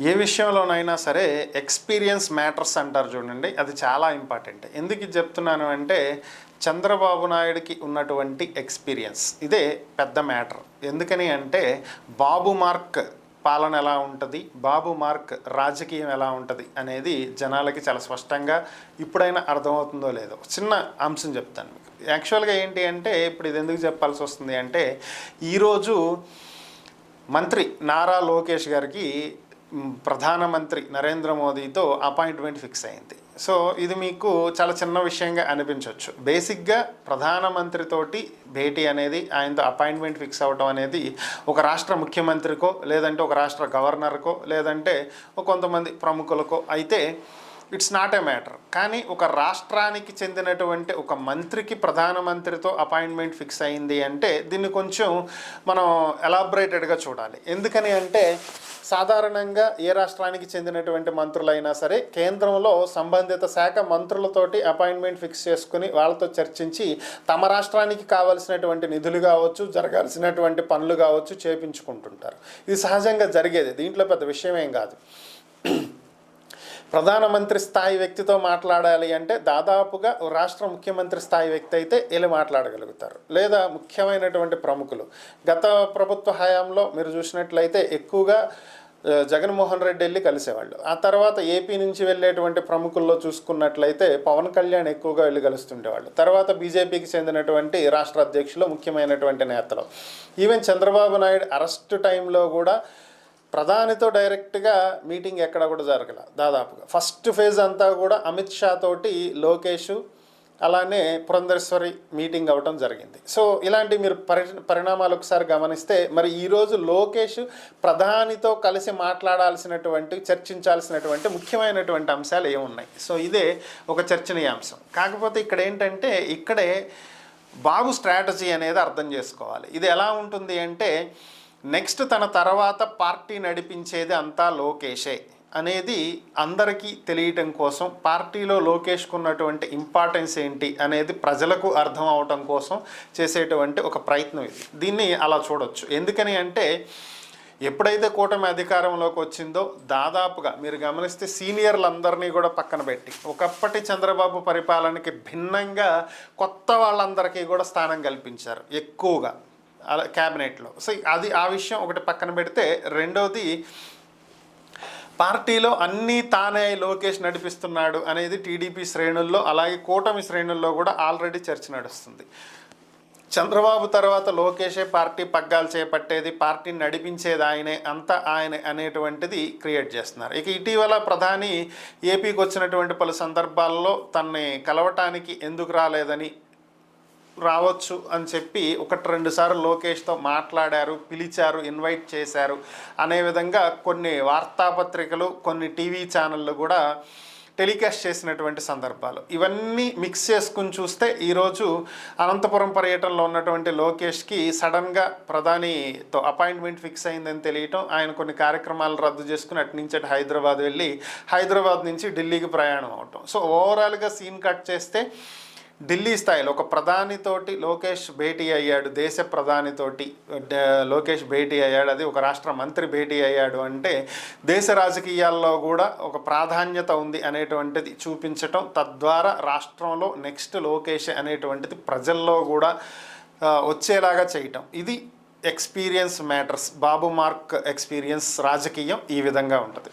ఏ విషయంలోనైనా సరే experience matters అంటారు చూడండి, అది చాలా ఇంపార్టెంట్. ఎందుకు ఇది చెప్తున్నాను అంటే చంద్రబాబు నాయుడికి ఉన్నటువంటి ఎక్స్పీరియన్స్ ఇదే పెద్ద మ్యాటర్. ఎందుకని అంటే బాబు మార్క్ పాలన ఎలా ఉంటుంది, బాబు మార్క్ రాజకీయం ఎలా ఉంటుంది అనేది జనాలకి చాలా స్పష్టంగా ఇప్పుడైనా అర్థమవుతుందో లేదో చిన్న అంశం చెప్తాను మీకు. యాక్చువల్గా ఏంటి అంటే ఇప్పుడు ఇది ఎందుకు చెప్పాల్సి వస్తుంది అంటే ఈరోజు మంత్రి నారా లోకేష్ గారికి ప్రధానమంత్రి నరేంద్ర మోదీతో అపాయింట్మెంట్ ఫిక్స్ అయింది. సో ఇది మీకు చాలా చిన్న విషయంగా అనిపించవచ్చు. బేసిక్గా ప్రధానమంత్రితోటి భేటీ అనేది, ఆయనతో అపాయింట్మెంట్ ఫిక్స్ అవ్వటం అనేది ఒక రాష్ట్ర ముఖ్యమంత్రికో లేదంటే ఒక రాష్ట్ర గవర్నర్కో లేదంటే కొంతమంది ప్రముఖులకో అయితే ఇట్స్ నాట్ ఏ మ్యాటర్. కానీ ఒక రాష్ట్రానికి చెందినటువంటి ఒక మంత్రికి ప్రధానమంత్రితో అపాయింట్మెంట్ ఫిక్స్ అయింది అంటే దీన్ని కొంచెం మనం ఎలాబరేటెడ్గా చూడాలి. ఎందుకని అంటే సాధారణంగా ఏ రాష్ట్రానికి చెందినటువంటి మంత్రులైనా సరే కేంద్రంలో సంబంధిత శాఖ మంత్రులతోటి అపాయింట్మెంట్ ఫిక్స్ చేసుకుని వాళ్ళతో చర్చించి తమ రాష్ట్రానికి కావాల్సినటువంటి నిధులు కావచ్చు, జరగాల్సినటువంటి పనులు కావచ్చు చేపించుకుంటుంటారు. ఇది సహజంగా జరిగేది, దీంట్లో పెద్ద విషయం ఏం కాదు. ప్రధానమంత్రి స్థాయి వ్యక్తితో మాట్లాడాలి అంటే దాదాపుగా రాష్ట్ర ముఖ్యమంత్రి స్థాయి వ్యక్తి అయితే వెళ్ళి మాట్లాడగలుగుతారు, లేదా ముఖ్యమైనటువంటి ప్రముఖులు. గత ప్రభుత్వ హయాంలో మీరు చూసినట్లయితే ఎక్కువగా జగన్మోహన్ రెడ్డి వెళ్ళి కలిసేవాళ్ళు. ఆ తర్వాత ఏపీ నుంచి వెళ్ళేటువంటి ప్రముఖుల్లో చూసుకున్నట్లయితే పవన్ కళ్యాణ్ ఎక్కువగా వెళ్ళి కలుస్తుండేవాళ్ళు. తర్వాత బీజేపీకి చెందినటువంటి రాష్ట్ర అధ్యక్షులు, ముఖ్యమైనటువంటి నేతలు. ఈవెన్ చంద్రబాబు నాయుడు అరెస్ట్ టైంలో కూడా ప్రధానితో డైరెక్ట్గా మీటింగ్ ఎక్కడ కూడా జరగల. దాదాపుగా ఫస్ట్ ఫేజ్ అంతా కూడా అమిత్ షా తోటి లోకేష్ అలానే పురంధేశ్వరి మీటింగ్ అవ్వటం జరిగింది. సో ఇలాంటి మీరు పరిణామాలు ఒకసారి గమనిస్తే మరి ఈరోజు లోకేష్ ప్రధానితో కలిసి మాట్లాడాల్సినటువంటి, చర్చించాల్సినటువంటి ముఖ్యమైనటువంటి అంశాలు ఏమున్నాయి? సో ఇదే ఒక చర్చనీయాంశం. కాకపోతే ఇక్కడ ఏంటంటే ఇక్కడే బాబు స్ట్రాటజీ అనేది అర్థం చేసుకోవాలి. ఇది ఎలా ఉంటుంది అంటే నెక్స్ట్ తన తర్వాత పార్టీ నడిపించేది అంతా లోకేషే అనేది అందరికీ తెలియటం కోసం, పార్టీలో లోకేష్కు ఉన్నటువంటి ఇంపార్టెన్స్ ఏంటి అనేది ప్రజలకు అర్థం అవటం కోసం చేసేటువంటి ఒక ప్రయత్నం ఇది. దీన్ని అలా చూడొచ్చు. ఎందుకని అంటే ఎప్పుడైతే కూటమి అధికారంలోకి వచ్చిందో దాదాపుగా మీరు గమనిస్తే సీనియర్లందరినీ కూడా పక్కన పెట్టి ఒకప్పటి చంద్రబాబు పరిపాలనకి భిన్నంగా కొత్త వాళ్ళందరికీ కూడా స్థానం కల్పించారు ఎక్కువగా అలా క్యాబినెట్లో. సో అది ఆ విషయం ఒకటి పక్కన పెడితే, రెండోది పార్టీలో అన్నీ తానే లోకేష్ నడిపిస్తున్నాడు అనేది టీడీపీ శ్రేణుల్లో అలాగే కూటమి శ్రేణుల్లో కూడా ఆల్రెడీ చర్చ నడుస్తుంది. చంద్రబాబు తర్వాత లోకేషే పార్టీ పగ్గాలు చేపట్టేది, పార్టీని నడిపించేది ఆయనే, అంతా ఆయనే అనేటువంటిది క్రియేట్ చేస్తున్నారు. ఇక ఇటీవల ప్రధాని ఏపీకి వచ్చినటువంటి పలు సందర్భాల్లో తనని కలవటానికి ఎందుకు రాలేదని, రావచ్చు అని చెప్పి 1-2 సార్లు లోకేష్తో మాట్లాడారు, పిలిచారు, ఇన్వైట్ చేశారు అనే విధంగా కొన్ని వార్తాపత్రికలు, కొన్ని టీవీ ఛానళ్ళు కూడా టెలికాస్ట్ చేసినటువంటి సందర్భాలు. ఇవన్నీ మిక్స్ చేసుకుని చూస్తే ఈరోజు అనంతపురం పర్యటనలో ఉన్నటువంటి లోకేష్కి సడన్గా ప్రధానితో అపాయింట్మెంట్ ఫిక్స్ అయిందని తెలియటం, ఆయన కొన్ని కార్యక్రమాలు రద్దు చేసుకుని అటు నుంచి అటు హైదరాబాద్ వెళ్ళి హైదరాబాద్ నుంచి ఢిల్లీకి ప్రయాణం అవటం. సో ఓవరాల్గా సీన్ కట్ చేస్తే ఢిల్లీ స్థాయిలో ఒక ప్రధానితోటి లోకేష్ భేటీ అయ్యాడు, దేశ ప్రధానితోటి లోకేష్ భేటీ అయ్యాడు, అది ఒక రాష్ట్ర మంత్రి భేటీ అయ్యాడు అంటే దేశ రాజకీయాల్లో కూడా ఒక ప్రాధాన్యత ఉంది అనేటువంటిది చూపించటం, తద్వారా రాష్ట్రంలో నెక్స్ట్ లోకేష్ అనేటువంటిది ప్రజల్లో కూడా వచ్చేలాగా చేయటం. ఇది ఎక్స్పీరియన్స్ మ్యాటర్స్. బాబు మార్క్ ఎక్స్పీరియన్స్ రాజకీయం ఈ విధంగా ఉంటుంది.